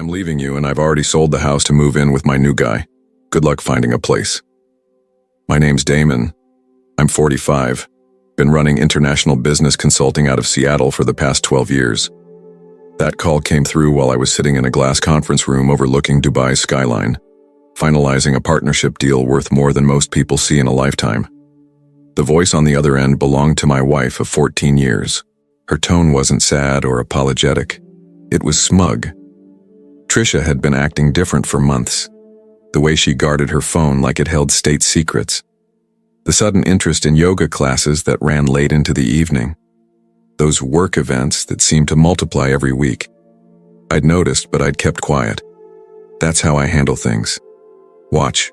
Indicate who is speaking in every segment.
Speaker 1: I'm leaving you and I've already sold the house to move in with my new guy. Good luck finding a place. My name's Damon. I'm 45. Been running international business consulting out of Seattle for the past 12 years. That call came through while I was sitting in a glass conference room overlooking Dubai's skyline, finalizing a partnership deal worth more than most people see in a lifetime. The voice on the other end belonged to my wife of 14 years. Her tone wasn't sad or apologetic. It was smug. Tricia had been acting different for months. The way she guarded her phone like it held state secrets. The sudden interest in yoga classes that ran late into the evening. Those work events that seemed to multiply every week. I'd noticed, but I'd kept quiet. That's how I handle things. Watch.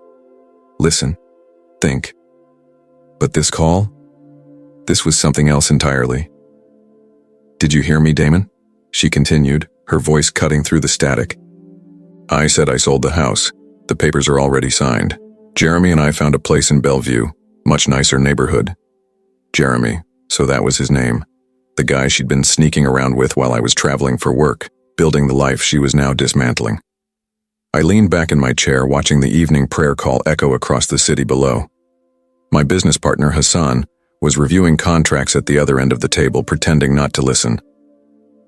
Speaker 1: Listen. Think. But this call? This was something else entirely. Did you hear me, Damon? She continued, her voice cutting through the static. I said I sold the house. The papers are already signed. Jeremy and I found a place in Bellevue, much nicer neighborhood. Jeremy, so that was his name. The guy she'd been sneaking around with while I was traveling for work, building the life she was now dismantling. I leaned back in my chair watching the evening prayer call echo across the city below. My business partner, Hassan, was reviewing contracts at the other end of the table, pretending not to listen.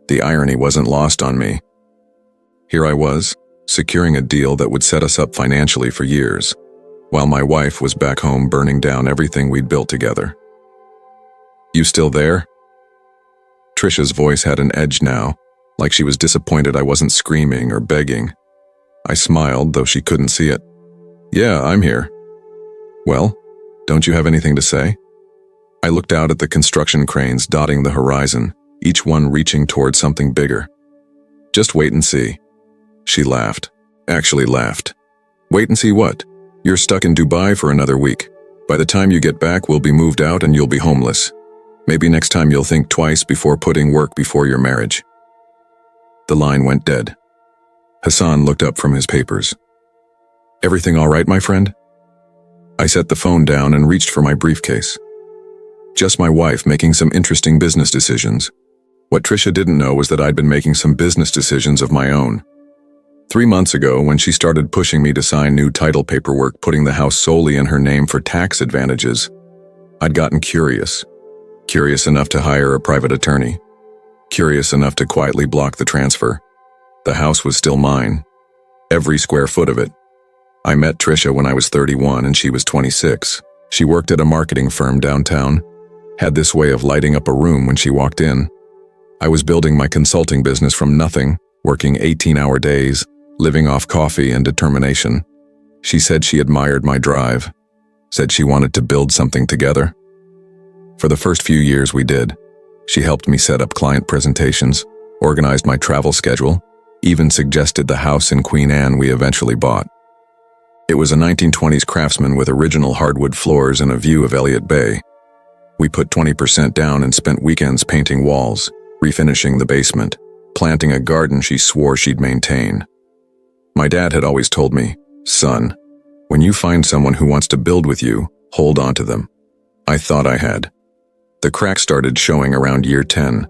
Speaker 1: The irony wasn't lost on me. Here I was, securing a deal that would set us up financially for years, while my wife was back home burning down everything we'd built together. You still there? Tricia's voice had an edge now, like she was disappointed I wasn't screaming or begging. I smiled, though she couldn't see it. Yeah, I'm here. Well, don't you have anything to say? I looked out at the construction cranes dotting the horizon, each one reaching toward something bigger. Just wait and see. She laughed. Actually laughed. Wait and see what? You're stuck in Dubai for another week. By the time you get back, we'll be moved out and you'll be homeless. Maybe next time you'll think twice before putting work before your marriage. The line went dead. Hassan looked up from his papers. Everything all right, my friend? I set the phone down and reached for my briefcase. Just my wife making some interesting business decisions. What Tricia didn't know was that I'd been making some business decisions of my own. 3 months ago, when she started pushing me to sign new title paperwork putting the house solely in her name for tax advantages, I'd gotten curious. Curious enough to hire a private attorney. Curious enough to quietly block the transfer. The house was still mine. Every square foot of it. I met Tricia when I was 31 and she was 26. She worked at a marketing firm downtown. Had this way of lighting up a room when she walked in. I was building my consulting business from nothing, working 18-hour days, living off coffee and determination. She said she admired my drive. Said she wanted to build something together. For the first few years we did. She helped me set up client presentations, organized my travel schedule, even suggested the house in Queen Anne we eventually bought. It was a 1920s craftsman with original hardwood floors and a view of Elliott Bay. We put 20% down and spent weekends painting walls, refinishing the basement, planting a garden she swore she'd maintain. My dad had always told me, son, when you find someone who wants to build with you, hold on to them. I thought I had. The cracks started showing around year 10.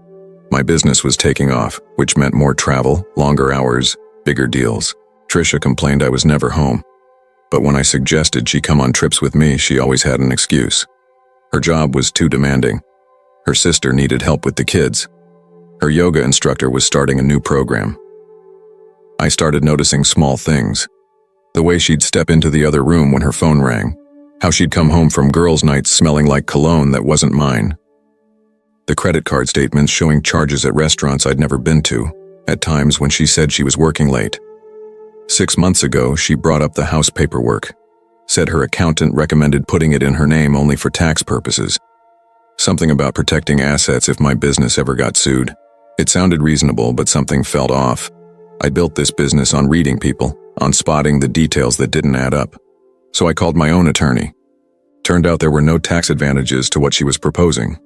Speaker 1: My business was taking off, which meant more travel, longer hours, bigger deals. Tricia complained I was never home. But when I suggested she come on trips with me, she always had an excuse. Her job was too demanding. Her sister needed help with the kids. Her yoga instructor was starting a new program. I started noticing small things. The way she'd step into the other room when her phone rang. How she'd come home from girls' nights smelling like cologne that wasn't mine. The credit card statements showing charges at restaurants I'd never been to, at times when she said she was working late. 6 months ago, she brought up the house paperwork. Said her accountant recommended putting it in her name only for tax purposes. Something about protecting assets if my business ever got sued. It sounded reasonable, but something felt off. I built this business on reading people, on spotting the details that didn't add up. So I called my own attorney. Turned out there were no tax advantages to what she was proposing.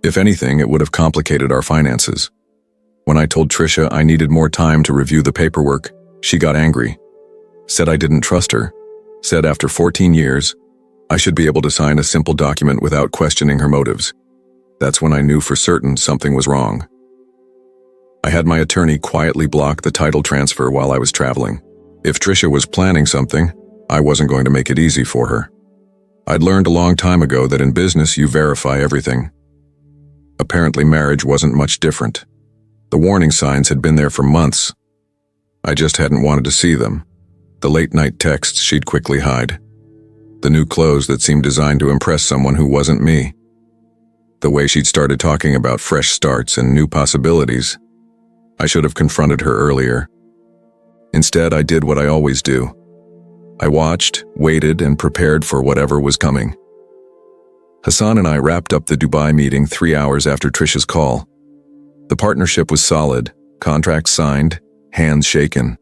Speaker 1: If anything, it would have complicated our finances. When I told Tricia I needed more time to review the paperwork, she got angry. Said I didn't trust her. Said after 14 years, I should be able to sign a simple document without questioning her motives. That's when I knew for certain something was wrong. I had my attorney quietly block the title transfer while I was traveling. If Tricia was planning something, I wasn't going to make it easy for her. I'd learned a long time ago that in business you verify everything. Apparently marriage wasn't much different. The warning signs had been there for months. I just hadn't wanted to see them. The late-night texts she'd quickly hide. The new clothes that seemed designed to impress someone who wasn't me. The way she'd started talking about fresh starts and new possibilities. I should have confronted her earlier. Instead, I did what I always do. I watched, waited, and prepared for whatever was coming. Hassan and I wrapped up the Dubai meeting 3 hours after Tricia's call. The partnership was solid, contracts signed, hands shaken.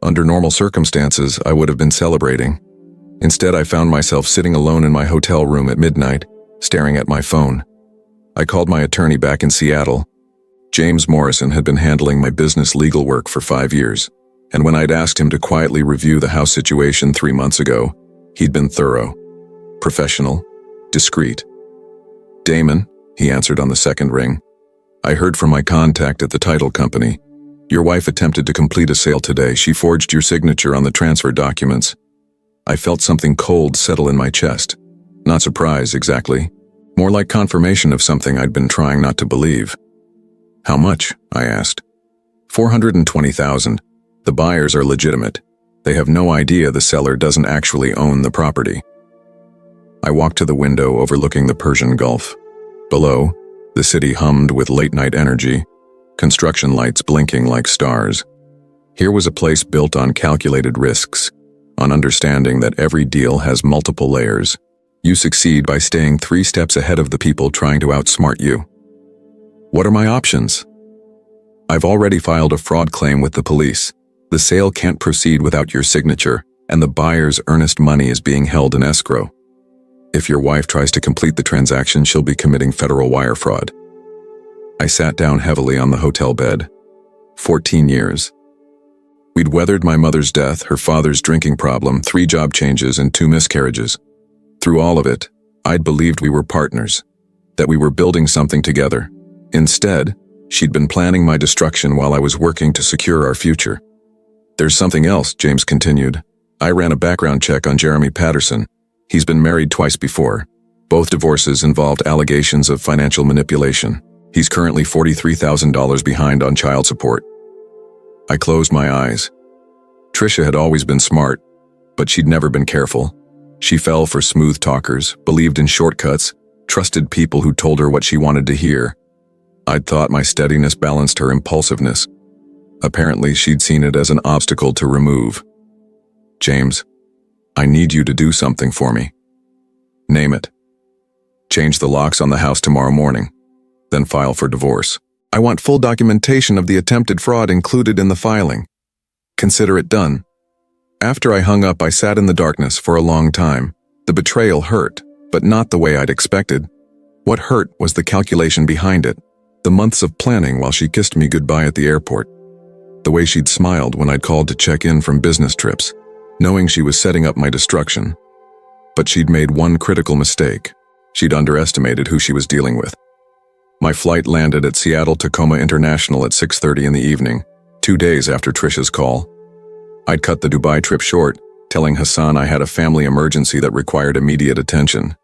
Speaker 1: Under normal circumstances, I would have been celebrating. Instead, I found myself sitting alone in my hotel room at midnight, staring at my phone. I called my attorney back in Seattle. James Morrison had been handling my business legal work for 5 years, and when I'd asked him to quietly review the house situation 3 months ago, he'd been thorough, professional, discreet. "Damon," he answered on the second ring. "I heard from my contact at the title company. Your wife attempted to complete a sale today. She forged your signature on the transfer documents." I felt something cold settle in my chest. Not surprise, exactly. More like confirmation of something I'd been trying not to believe. "How much?" I asked. $420,000. The buyers are legitimate. They have no idea the seller doesn't actually own the property." I walked to the window overlooking the Persian Gulf. Below, the city hummed with late-night energy, construction lights blinking like stars. Here was a place built on calculated risks, on understanding that every deal has multiple layers. You succeed by staying 3 steps ahead of the people trying to outsmart you. What are my options? I've already filed a fraud claim with the police. The sale can't proceed without your signature, and the buyer's earnest money is being held in escrow. If your wife tries to complete the transaction, she'll be committing federal wire fraud. I sat down heavily on the hotel bed. 14 years. We'd weathered my mother's death, her father's drinking problem, 3 job changes, and 2 miscarriages. Through all of it, I'd believed we were partners, that we were building something together. Instead, she'd been planning my destruction while I was working to secure our future. "There's something else," James continued. "I ran a background check on Jeremy Patterson. He's been married twice before. Both divorces involved allegations of financial manipulation. He's currently $43,000 behind on child support." I closed my eyes. Tricia had always been smart, but she'd never been careful. She fell for smooth talkers, believed in shortcuts, trusted people who told her what she wanted to hear. I'd thought my steadiness balanced her impulsiveness. Apparently, she'd seen it as an obstacle to remove. "James, I need you to do something for me." "Name it." "Change the locks on the house tomorrow morning, then file for divorce. I want full documentation of the attempted fraud included in the filing. Consider it done." After I hung up, I sat in the darkness for a long time. The betrayal hurt, but not the way I'd expected. What hurt was the calculation behind it. The months of planning while she kissed me goodbye at the airport. The way she'd smiled when I'd called to check in from business trips, knowing she was setting up my destruction. But she'd made one critical mistake. She'd underestimated who she was dealing with. My flight landed at Seattle-Tacoma International at 6:30 in the evening, 2 days after Tricia's call. I'd cut the Dubai trip short, telling Hassan I had a family emergency that required immediate attention.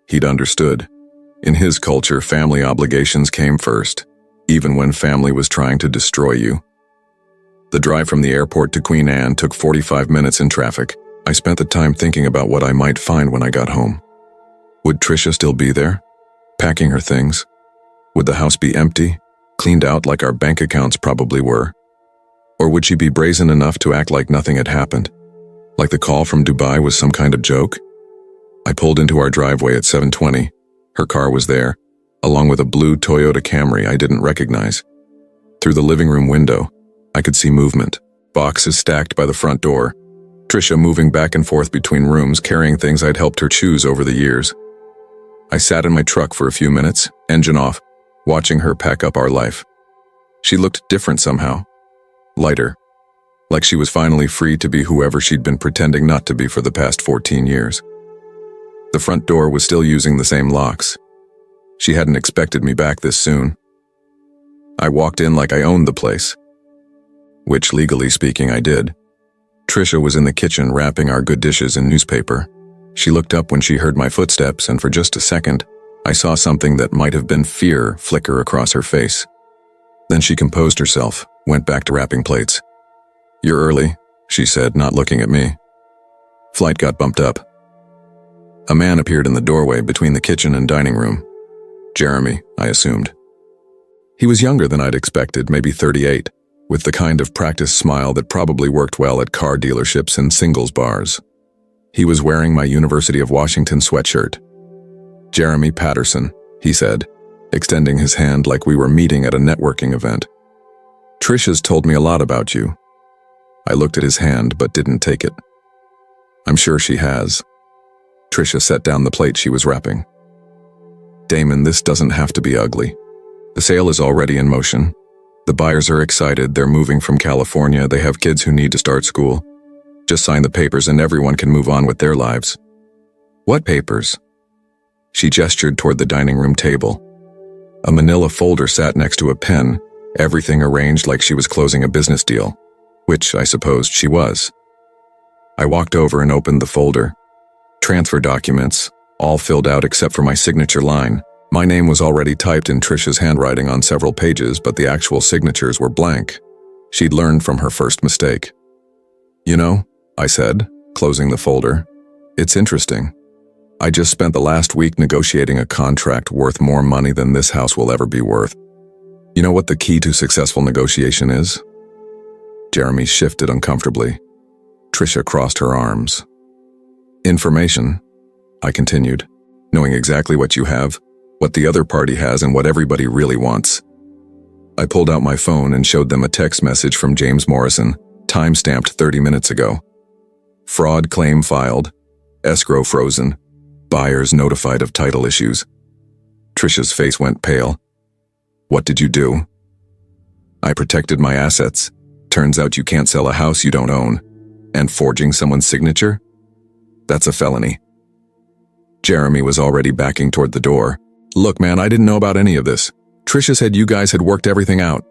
Speaker 1: He'd understood. In his culture, family obligations came first, even when family was trying to destroy you. The drive from the airport to Queen Anne took 45 minutes in traffic. I spent the time thinking about what I might find when I got home. Would Tricia still be there, packing her things? Would the house be empty, cleaned out like our bank accounts probably were? Or would she be brazen enough to act like nothing had happened, like the call from Dubai was some kind of joke? I pulled into our driveway at 7:20. Her car was there, along with a blue Toyota Camry I didn't recognize. Through the living room window, I could see movement, boxes stacked by the front door, Tricia moving back and forth between rooms carrying things I'd helped her choose over the years. I sat in my truck for a few minutes, engine off, watching her pack up our life. She looked different somehow, lighter, like she was finally free to be whoever she'd been pretending not to be for the past 14 years. The front door was still using the same locks. She hadn't expected me back this soon. I walked in like I owned the place. Which, legally speaking, I did. Tricia was in the kitchen wrapping our good dishes in newspaper. She looked up when she heard my footsteps, and for just a second, I saw something that might have been fear flicker across her face. Then she composed herself, went back to wrapping plates. "You're early," she said, not looking at me. Flight got bumped up. A man appeared in the doorway between the kitchen and dining room. Jeremy, I assumed. He was younger than I'd expected, maybe 38, with the kind of practiced smile that probably worked well at car dealerships and singles bars. He was wearing my University of Washington sweatshirt. "Jeremy Patterson," he said, extending his hand like we were meeting at a networking event. "Tricia's told me a lot about you." I looked at his hand but didn't take it. "I'm sure she has." Tricia set down the plate she was wrapping. "Damon, this doesn't have to be ugly. The sale is already in motion. The buyers are excited, they're moving from California, they have kids who need to start school. Just sign the papers and everyone can move on with their lives." "What papers?" She gestured toward the dining room table. A manila folder sat next to a pen, everything arranged like she was closing a business deal, which I supposed she was. I walked over and opened the folder. Transfer documents, all filled out except for my signature line. My name was already typed in Tricia's handwriting on several pages, but the actual signatures were blank. She'd learned from her first mistake. "You know," I said, closing the folder, "it's interesting. I just spent the last week negotiating a contract worth more money than this house will ever be worth. You know what the key to successful negotiation is?" Jeremy shifted uncomfortably. Tricia crossed her arms. "Information," I continued, "knowing exactly what you have, what the other party has, and what everybody really wants." I pulled out my phone and showed them a text message from James Morrison, time-stamped 30 minutes ago. "Fraud claim filed, escrow frozen, buyers notified of title issues." Tricia's face went pale. "What did you do?" "I protected my assets. Turns out you can't sell a house you don't own. And forging someone's signature? That's a felony." Jeremy was already backing toward the door. "Look, man, I didn't know about any of this. Tricia said you guys had worked everything out."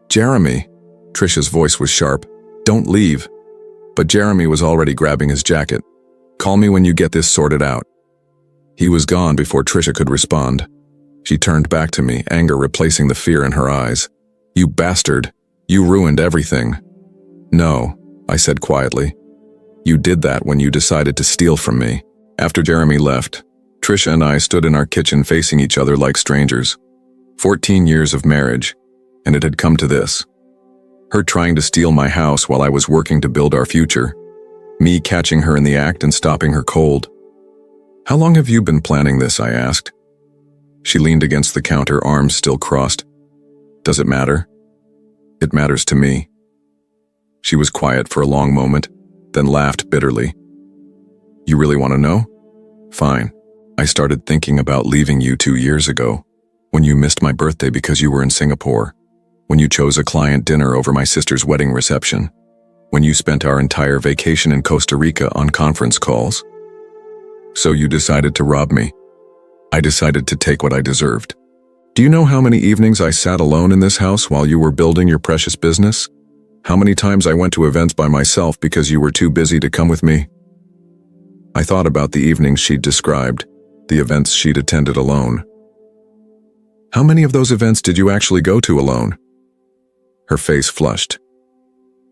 Speaker 1: "Jeremy," Tricia's voice was sharp, "don't leave." But Jeremy was already grabbing his jacket. "Call me when you get this sorted out." He was gone before Tricia could respond. She turned back to me, anger replacing the fear in her eyes. "You bastard! You ruined everything." "No," I said quietly. "You did that when you decided to steal from me." After Jeremy left, Tricia and I stood in our kitchen facing each other like strangers. 14 years of marriage, and it had come to this. Her trying to steal my house while I was working to build our future. Me catching her in the act and stopping her cold. "How long have you been planning this?" I asked. She leaned against the counter, arms still crossed. "Does it matter?" "It matters to me." She was quiet for a long moment, then laughed bitterly. "You really want to know? Fine. I started thinking about leaving you 2 years ago, when you missed my birthday because you were in Singapore, when you chose a client dinner over my sister's wedding reception, when you spent our entire vacation in Costa Rica on conference calls. So you decided to rob me. I decided to take what I deserved. Do you know how many evenings I sat alone in this house while you were building your precious business? How many times I went to events by myself because you were too busy to come with me?" I thought about the evenings she'd described, the events she'd attended alone. "How many of those events did you actually go to alone?" Her face flushed.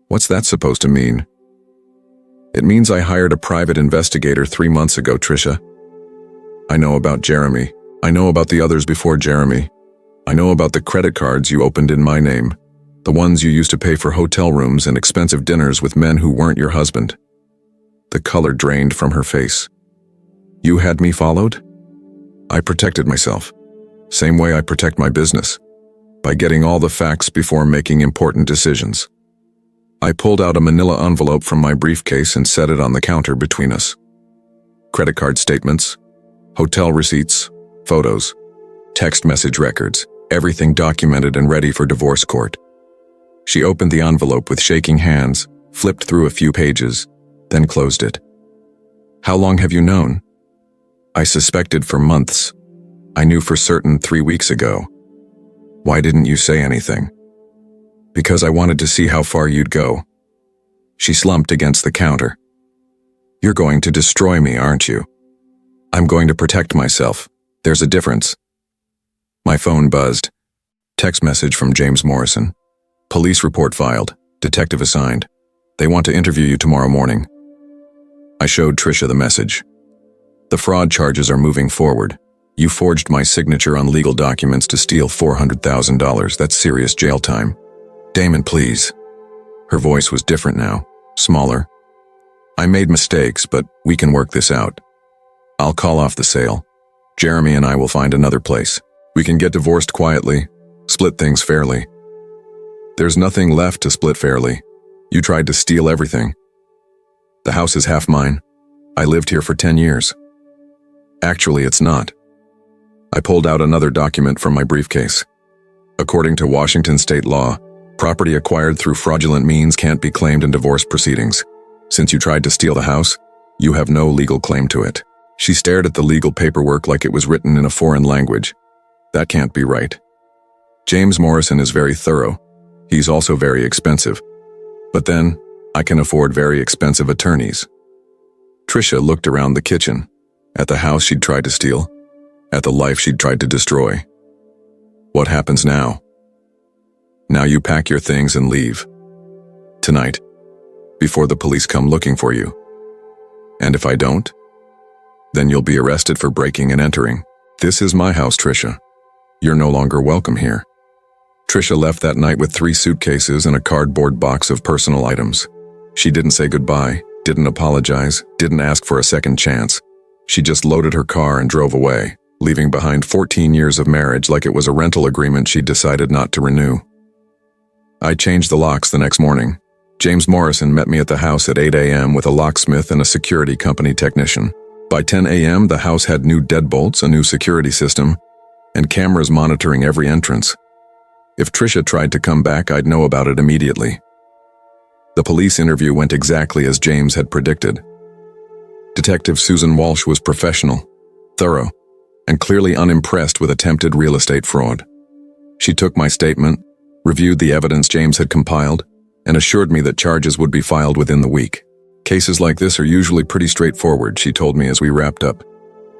Speaker 1: "What's that supposed to mean?" "It means I hired a private investigator 3 months ago, Tricia. I know about Jeremy. I know about the others before Jeremy. I know about the credit cards you opened in my name, the ones you used to pay for hotel rooms and expensive dinners with men who weren't your husband." The color drained from her face. "You had me followed?" "I protected myself. Same way I protect my business. By getting all the facts before making important decisions." I pulled out a manila envelope from my briefcase and set it on the counter between us. Credit card statements, hotel receipts, photos, text message records, everything documented and ready for divorce court. She opened the envelope with shaking hands, flipped through a few pages, then closed it. "How long have you known?" "I suspected for months. I knew for certain 3 weeks ago." Why didn't you say anything? Because I wanted to see how far you'd go. She slumped against the counter. You're going to destroy me, aren't you? I'm going to protect myself. There's a difference. My phone buzzed. Text message from James Morrison. Police report filed. Detective assigned. They want to interview you tomorrow morning. I showed Tricia the message. The fraud charges are moving forward. You forged my signature on legal documents to steal $400,000. That's serious jail time. Damon, please. Her voice was different now, smaller. I made mistakes, but we can work this out. I'll call off the sale. Jeremy and I will find another place. We can get divorced quietly, split things fairly. There's nothing left to split fairly. You tried to steal everything. The house is half mine. I lived here for 10 years. Actually, it's not. I pulled out another document from my briefcase. According to Washington state law, property acquired through fraudulent means can't be claimed in divorce proceedings. Since you tried to steal the house, you have no legal claim to it. She stared at the legal paperwork like it was written in a foreign language. That can't be right. James Morrison is very thorough. He's also very expensive. But then, I can afford very expensive attorneys. Tricia looked around the kitchen, at the house she'd tried to steal, at the life she'd tried to destroy. What happens now? Now you pack your things and leave. Tonight, before the police come looking for you. And if I don't, then you'll be arrested for breaking and entering. This is my house, Tricia. You're no longer welcome here. Tricia left that night with 3 suitcases and a cardboard box of personal items. She didn't say goodbye, didn't apologize, didn't ask for a second chance. She just loaded her car and drove away, leaving behind 14 years of marriage like it was a rental agreement she'd decided not to renew. I changed the locks the next morning. James Morrison met me at the house at 8 a.m. with a locksmith and a security company technician. By 10 a.m., the house had new deadbolts, a new security system, and cameras monitoring every entrance. If Tricia tried to come back, I'd know about it immediately. The police interview went exactly as James had predicted. Detective Susan Walsh was professional, thorough, and clearly unimpressed with attempted real estate fraud. She took my statement, reviewed the evidence James had compiled, and assured me that charges would be filed within the week. Cases like this are usually pretty straightforward, she told me as we wrapped up.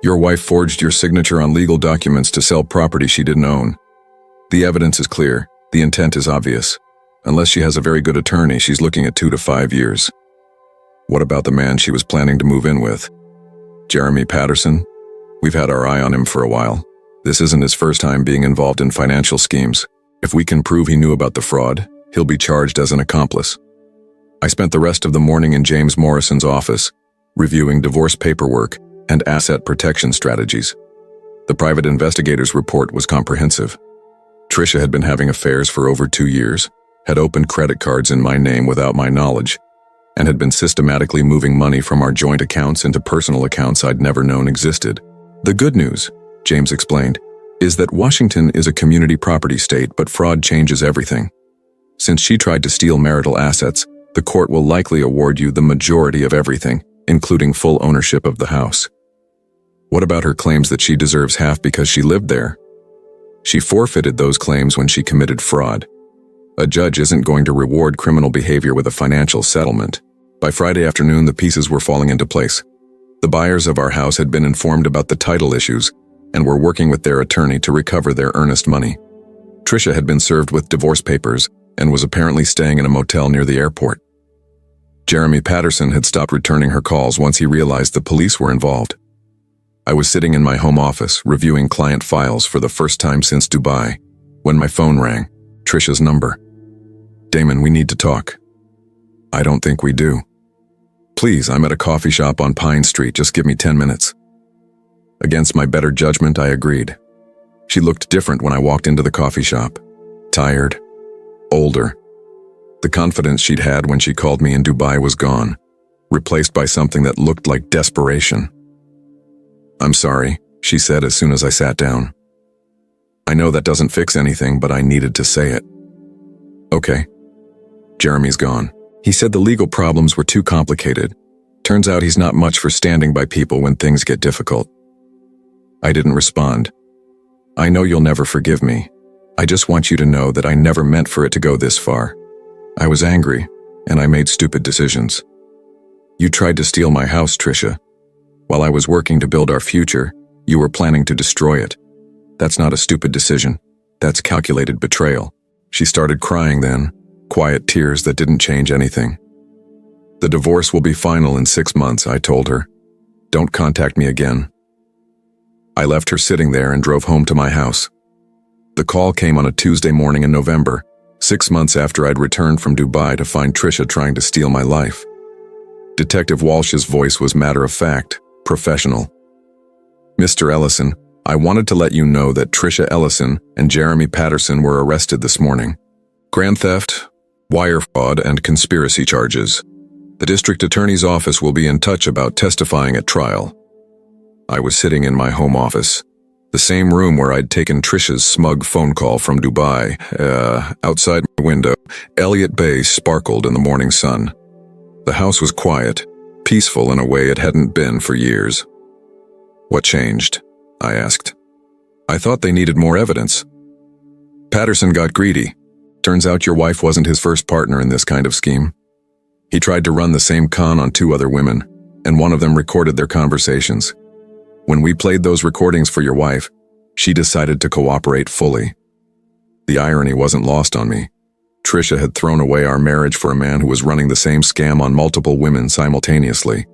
Speaker 1: Your wife forged your signature on legal documents to sell property she didn't own. The evidence is clear, the intent is obvious. Unless she has a very good attorney, she's looking at 2 to 5 years. What about the man she was planning to move in with? Jeremy Patterson? We've had our eye on him for a while. This isn't his first time being involved in financial schemes. If we can prove he knew about the fraud, he'll be charged as an accomplice. I spent the rest of the morning in James Morrison's office, reviewing divorce paperwork and asset protection strategies. The private investigator's report was comprehensive. Tricia had been having affairs for over 2 years, had opened credit cards in my name without my knowledge, and had been systematically moving money from our joint accounts into personal accounts I'd never known existed. The good news, James explained, is that Washington is a community property state, but fraud changes everything. Since she tried to steal marital assets, the court will likely award you the majority of everything, including full ownership of the house. What about her claims that she deserves half because she lived there? She forfeited those claims when she committed fraud. A judge isn't going to reward criminal behavior with a financial settlement. By Friday afternoon, the pieces were falling into place. The buyers of our house had been informed about the title issues and were working with their attorney to recover their earnest money. Tricia had been served with divorce papers and was apparently staying in a motel near the airport. Jeremy Patterson had stopped returning her calls once he realized the police were involved. I was sitting in my home office, reviewing client files for the first time since Dubai, when my phone rang. Tricia's number. Damon, we need to talk. I don't think we do. Please, I'm at a coffee shop on Pine Street. Just give me 10 minutes. Against my better judgment, I agreed. She looked different when I walked into the coffee shop. Tired. Older. The confidence she'd had when she called me in Dubai was gone, replaced by something that looked like desperation. I'm sorry, she said as soon as I sat down. I know that doesn't fix anything, but I needed to say it. Okay. Jeremy's gone. He said the legal problems were too complicated. Turns out he's not much for standing by people when things get difficult. I didn't respond. I know you'll never forgive me, I just want you to know that I never meant for it to go this far. I was angry, and I made stupid decisions. You tried to steal my house, Tricia. While I was working to build our future, you were planning to destroy it. That's not a stupid decision. That's calculated betrayal. She started crying then, quiet tears that didn't change anything. The divorce will be final in 6 months, I told her. Don't contact me again. I left her sitting there and drove home to my house. The call came on a Tuesday morning in November, 6 months after I'd returned from Dubai to find Tricia trying to steal my life. Detective Walsh's voice was matter-of-fact, professional. Mr. Ellison, I wanted to let you know that Tricia Ellison and Jeremy Patterson were arrested this morning. Grand theft, wire fraud, and conspiracy charges. The district attorney's office will be in touch about testifying at trial. I was sitting in my home office, the same room where I'd taken Tricia's smug phone call from Dubai. Outside my window, Elliott Bay sparkled in the morning sun. The house was quiet, peaceful in a way it hadn't been for years. What changed? I asked. I thought they needed more evidence. Patterson got greedy. Turns out your wife wasn't his first partner in this kind of scheme. He tried to run the same con on 2 other women, and one of them recorded their conversations. When we played those recordings for your wife, she decided to cooperate fully. The irony wasn't lost on me. Tricia had thrown away our marriage for a man who was running the same scam on multiple women simultaneously.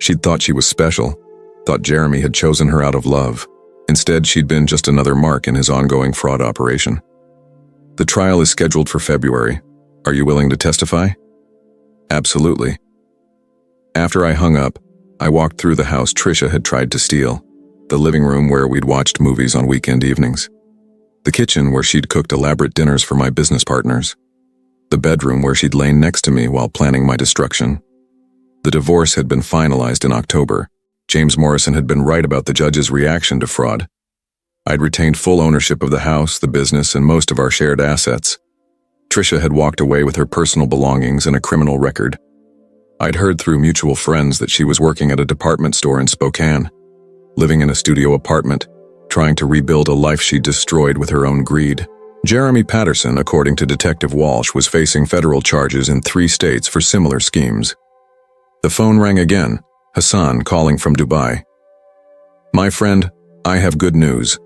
Speaker 1: She'd thought she was special, thought Jeremy had chosen her out of love. Instead, she'd been just another mark in his ongoing fraud operation. The trial is scheduled for February. Are you willing to testify? Absolutely. After I hung up, I walked through the house Tricia had tried to steal, the living room where we'd watched movies on weekend evenings, the kitchen where she'd cooked elaborate dinners for my business partners, the bedroom where she'd lain next to me while planning my destruction. The divorce had been finalized in October. James Morrison had been right about the judge's reaction to fraud. I'd retained full ownership of the house, the business, and most of our shared assets. Tricia had walked away with her personal belongings and a criminal record. I'd heard through mutual friends that she was working at a department store in Spokane, living in a studio apartment, trying to rebuild a life she'd destroyed with her own greed. Jeremy Patterson, according to Detective Walsh, was facing federal charges in 3 states for similar schemes. The phone rang again, Hassan calling from Dubai. My friend, I have good news.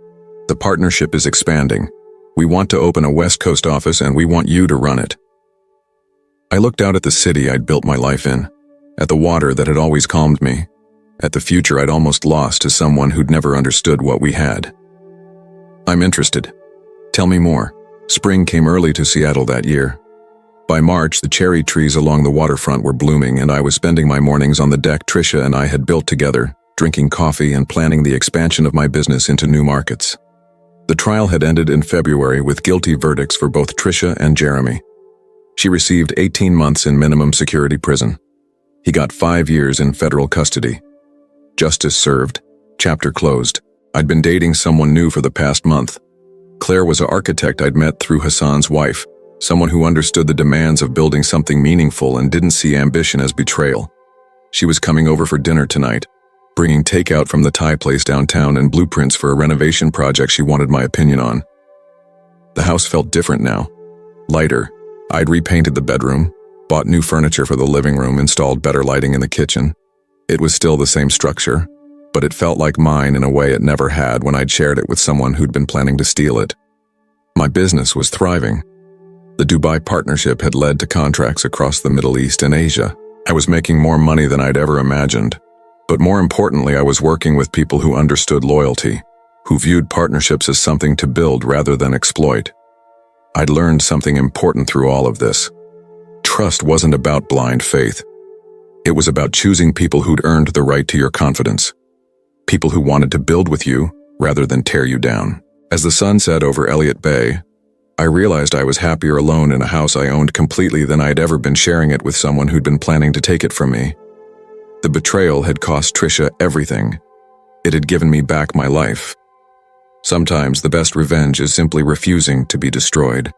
Speaker 1: The partnership is expanding. We want to open a West Coast office and we want you to run it. I looked out at the city I'd built my life in, at the water that had always calmed me, at the future I'd almost lost to someone who'd never understood what we had. I'm interested. Tell me more. Spring came early to Seattle that year. By March, the cherry trees along the waterfront were blooming and I was spending my mornings on the deck Tricia and I had built together, drinking coffee and planning the expansion of my business into new markets. The trial had ended in February with guilty verdicts for both Tricia and Jeremy. She received 18 months in minimum security prison. He got 5 years in federal custody. Justice served. Chapter closed. I'd been dating someone new for the past month. Claire was an architect I'd met through Hassan's wife, someone who understood the demands of building something meaningful and didn't see ambition as betrayal. She was coming over for dinner tonight, bringing takeout from the Thai place downtown and blueprints for a renovation project she wanted my opinion on. The house felt different now, lighter. I'd repainted the bedroom, bought new furniture for the living room, installed better lighting in the kitchen. It was still the same structure, but it felt like mine in a way it never had when I'd shared it with someone who'd been planning to steal it. My business was thriving. The Dubai partnership had led to contracts across the Middle East and Asia. I was making more money than I'd ever imagined. But more importantly, I was working with people who understood loyalty, who viewed partnerships as something to build rather than exploit. I'd learned something important through all of this. Trust wasn't about blind faith. It was about choosing people who'd earned the right to your confidence. People who wanted to build with you rather than tear you down. As the sun set over Elliott Bay, I realized I was happier alone in a house I owned completely than I'd ever been sharing it with someone who'd been planning to take it from me. The betrayal had cost Tricia everything. It had given me back my life. Sometimes the best revenge is simply refusing to be destroyed.